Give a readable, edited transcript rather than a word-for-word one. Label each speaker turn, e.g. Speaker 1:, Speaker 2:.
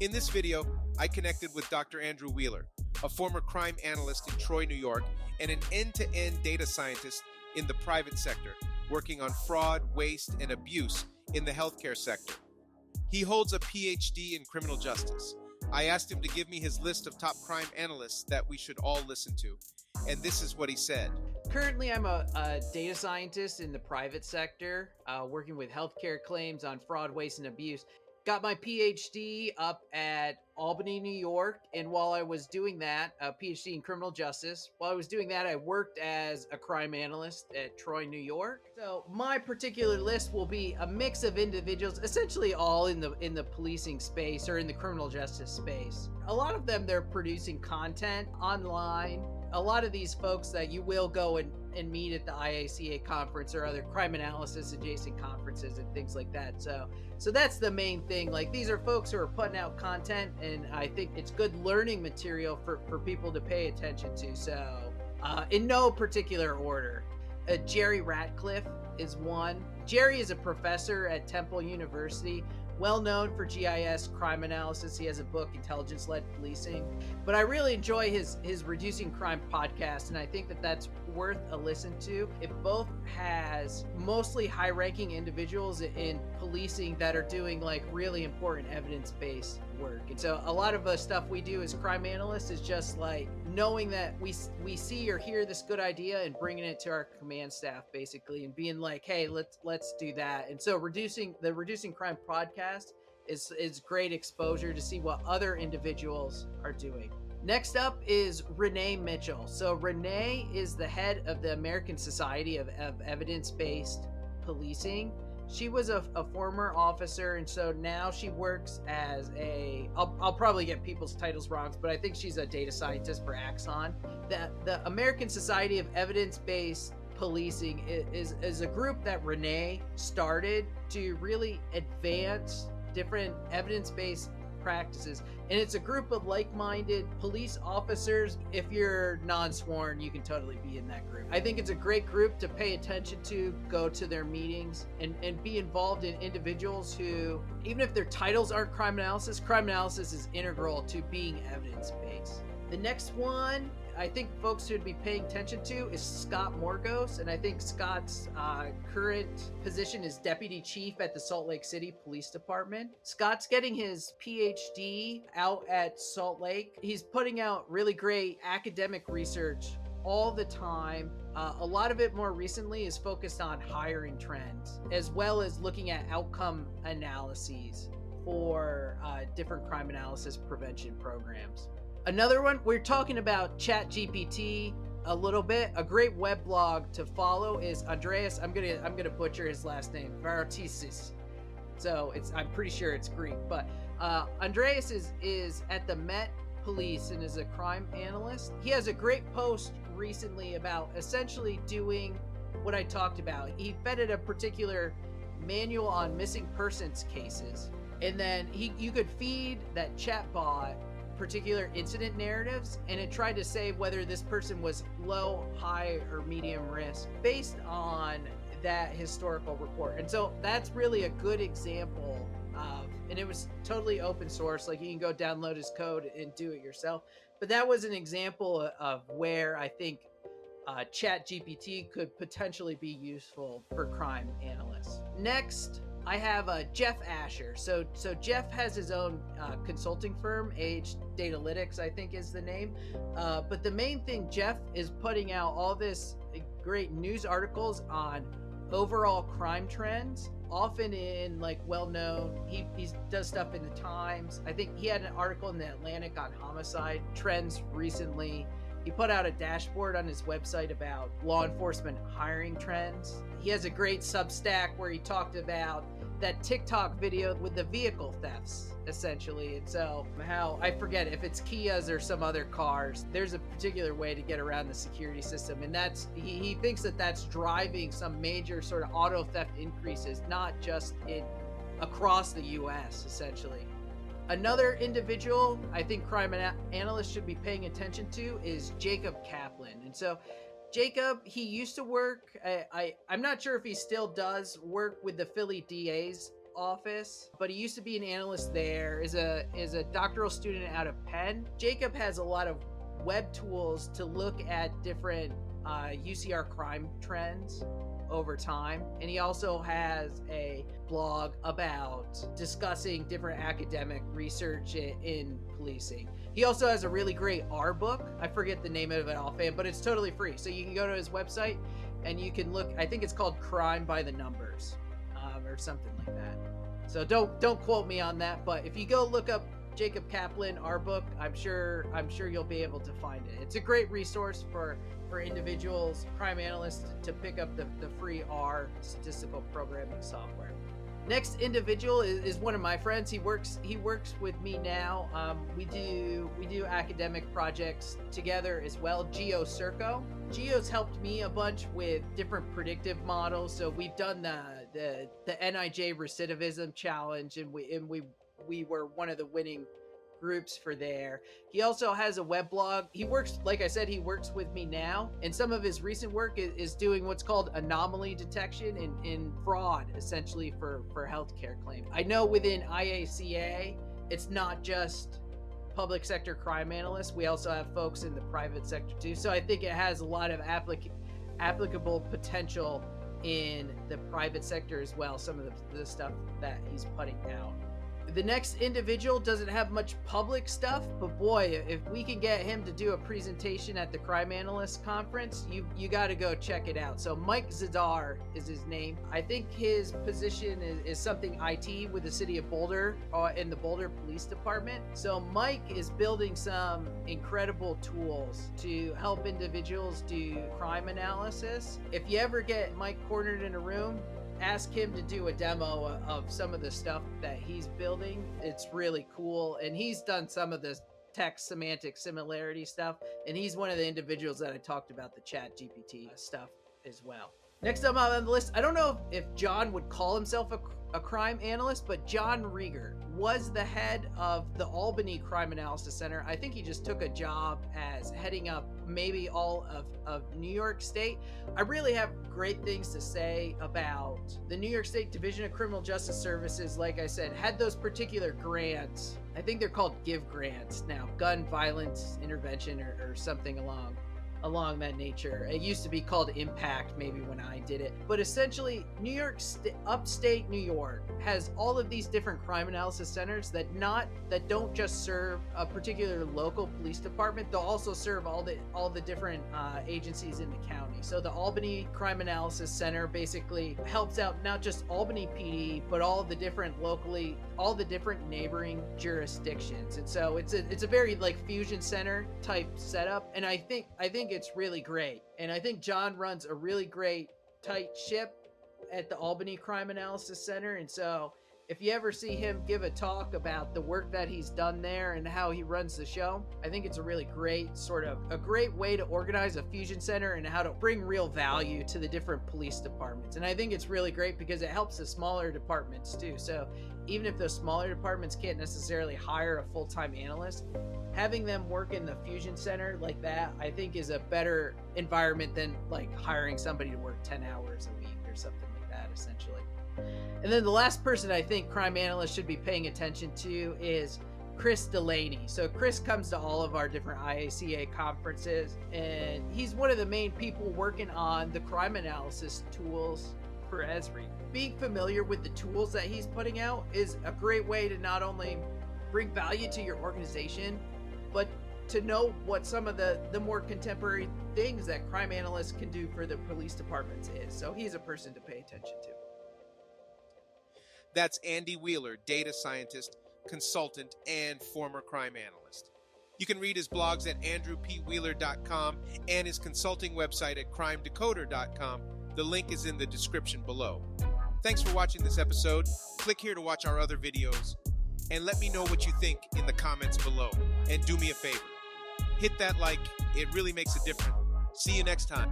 Speaker 1: In this video, I connected with Dr. Andrew Wheeler, a former crime analyst in Troy, New York, and an end-to-end data scientist in the private sector, working on fraud, waste, and abuse in the healthcare sector. He holds a PhD in criminal justice. I asked him to give me his list of top crime analysts that we should all listen to, and this is what he said.
Speaker 2: Currently, I'm a data scientist in the private sector, working with healthcare claims on fraud, waste, and abuse. Got my PhD up at Albany, New York, and while I was doing that, a PhD in criminal justice, while I was doing that, I worked as a crime analyst at Troy, New York. So my particular list will be a mix of individuals, essentially all in the policing space or in the criminal justice space. A lot of them, they're producing content online. A lot of these folks that you will go and meet at the IACA conference or other crime analysis adjacent conferences and things like that. So that's the main thing. Like, these are folks who are putting out content, and I think it's good learning material for people to pay attention to. So in no particular order, Jerry Ratcliffe is one. Jerry is a professor at Temple University, well known for GIS crime analysis. He has a book, Intelligence-Led Policing. But I really enjoy his Reducing Crime podcast, and I think that that's worth a listen to. It both has mostly high-ranking individuals in policing that are doing like really important evidence-based work. And so a lot of the stuff we do as crime analysts is just like knowing that we see or hear this good idea and bringing it to our command staff basically, and being like, hey, let's do that. And so Reducing Crime podcast is great exposure to see what other individuals are doing. Next up is Renee Mitchell. So Renee is the head of the American Society of Evidence-Based Policing. She was a former officer, and so now she works as I'll probably get people's titles wrong, but I think she's a data scientist for Axon. The American Society of Evidence-Based Policing is a group that Renee started to really advance different evidence-based practices, and it's a group of like-minded police officers. If you're non-sworn, you can totally be in that group. I think it's a great group to pay attention to, go to their meetings, and be involved in individuals who, even if their titles aren't crime analysis is integral to being evidence-based. The next one I think folks should be paying attention to is Scott Morgos, and I think Scott's current position is Deputy Chief at the Salt Lake City Police Department. Scott's getting his PhD out at Salt Lake. He's putting out really great academic research all the time. A lot of it more recently is focused on hiring trends, as well as looking at outcome analyses for different crime analysis prevention programs. Another one, we're talking about ChatGPT a little bit. A great web blog to follow is Andreas. I'm gonna butcher his last name, Bertucca. So I'm pretty sure it's Greek, but Andreas is at the Met Police and is a crime analyst. He has a great post recently about essentially doing what I talked about. He vetted a particular manual on missing persons cases, and then you could feed that chatbot particular incident narratives, and it tried to say whether this person was low, high, or medium risk based on that historical report. And so that's really a good example of, and it was totally open source, like you can go download his code and do it yourself. But that was an example of where I think ChatGPT could potentially be useful for crime analysts. Next, I have Jeff Asher. So Jeff has his own consulting firm, Age Datalytics, I think is the name. But the main thing, Jeff is putting out all this great news articles on overall crime trends, often in like well-known, he does stuff in the Times. I think he had an article in the Atlantic on homicide trends recently. He put out a dashboard on his website about law enforcement hiring trends. He has a great Substack where he talked about that TikTok video with the vehicle thefts, essentially. And so how, I forget if it's Kias or some other cars, there's a particular way to get around the security system. And that's, he thinks that that's driving some major sort of auto theft increases, not just across the US, essentially. Another individual I think crime analysts should be paying attention to is Jacob Kaplan. And so Jacob, he used to work, I'm not sure if he still does work with the Philly DA's office, but he used to be an analyst there, is a doctoral student out of Penn. Jacob has a lot of web tools to look at different UCR crime trends over time, and he also has a blog about discussing different academic research in policing. He also has a really great R book. I forget the name of it offhand, but it's totally free. So you can go to his website and you can look. I think it's called Crime by the Numbers, or something like that. So don't quote me on that, but if you go look up Jacob Kaplan R book, I'm sure you'll be able to find it. It's a great resource for individuals, crime analysts, to pick up the free R statistical programming software. Next individual is one of my friends. He works with me now. We do academic projects together as well. Gio Circo. Gio's helped me a bunch with different predictive models. So we've done the NIJ recidivism challenge, and we were one of the winning groups for there. He also has a web blog. He works, like I said, he works with me now, and some of his recent work is doing what's called anomaly detection in fraud, essentially for healthcare claims. I know within IACA, it's not just public sector crime analysts. We also have folks in the private sector too. So I think it has a lot of applicable potential in the private sector as well, some of the stuff that he's putting out. The next individual doesn't have much public stuff, but boy, if we can get him to do a presentation at the Crime Analysts Conference, you got to go check it out. So Mike Zadar is his name. I think his position is something IT with the city of Boulder, in the Boulder Police Department. So Mike is building some incredible tools to help individuals do crime analysis. If you ever get Mike cornered in a room, ask him to do a demo of some of the stuff that he's building. It's really cool, and he's done some of the text semantic similarity stuff, and he's one of the individuals that I talked about the chat GPT stuff as well. Next up on the list, I don't know if John would call himself a crime analyst, but John Rieger was the head of the Albany Crime Analysis Center. I think he just took a job as heading up maybe all of New York State. I really have great things to say about the New York State Division of Criminal Justice Services. Like I said, had those particular grants. I think they're called GIVE grants now, gun violence intervention or something along that nature. It used to be called Impact maybe when I did it, but essentially upstate New York has all of these different crime analysis centers that don't just serve a particular local police department. They'll also serve all the different agencies in the county. So the Albany Crime Analysis Center basically helps out not just Albany PD, but all the different neighboring jurisdictions. And so it's a very like fusion center type setup, and I think it's really great. And I think John runs a really great tight ship at the Albany Crime Analysis Center. And so if you ever see him give a talk about the work that he's done there and how he runs the show, I think it's a really great great way to organize a fusion center and how to bring real value to the different police departments. And I think it's really great because it helps the smaller departments too. So even if those smaller departments can't necessarily hire a full-time analyst, having them work in the fusion center like that, I think is a better environment than like hiring somebody to work 10 hours a week or something like that, essentially. And then the last person I think crime analysts should be paying attention to is Chris Delaney. So Chris comes to all of our different IACA conferences, and he's one of the main people working on the crime analysis tools for ESRI. Being familiar with the tools that he's putting out is a great way to not only bring value to your organization, but to know what some of the more contemporary things that crime analysts can do for the police departments is. So he's a person to pay attention to.
Speaker 1: That's Andy Wheeler, data scientist, consultant, and former crime analyst. You can read his blogs at andrewpwheeler.com and his consulting website at crimedecoder.com. The link is in the description below. Thanks for watching this episode. Click here to watch our other videos, and let me know what you think in the comments below. And do me a favor, hit that like, it really makes a difference. See you next time.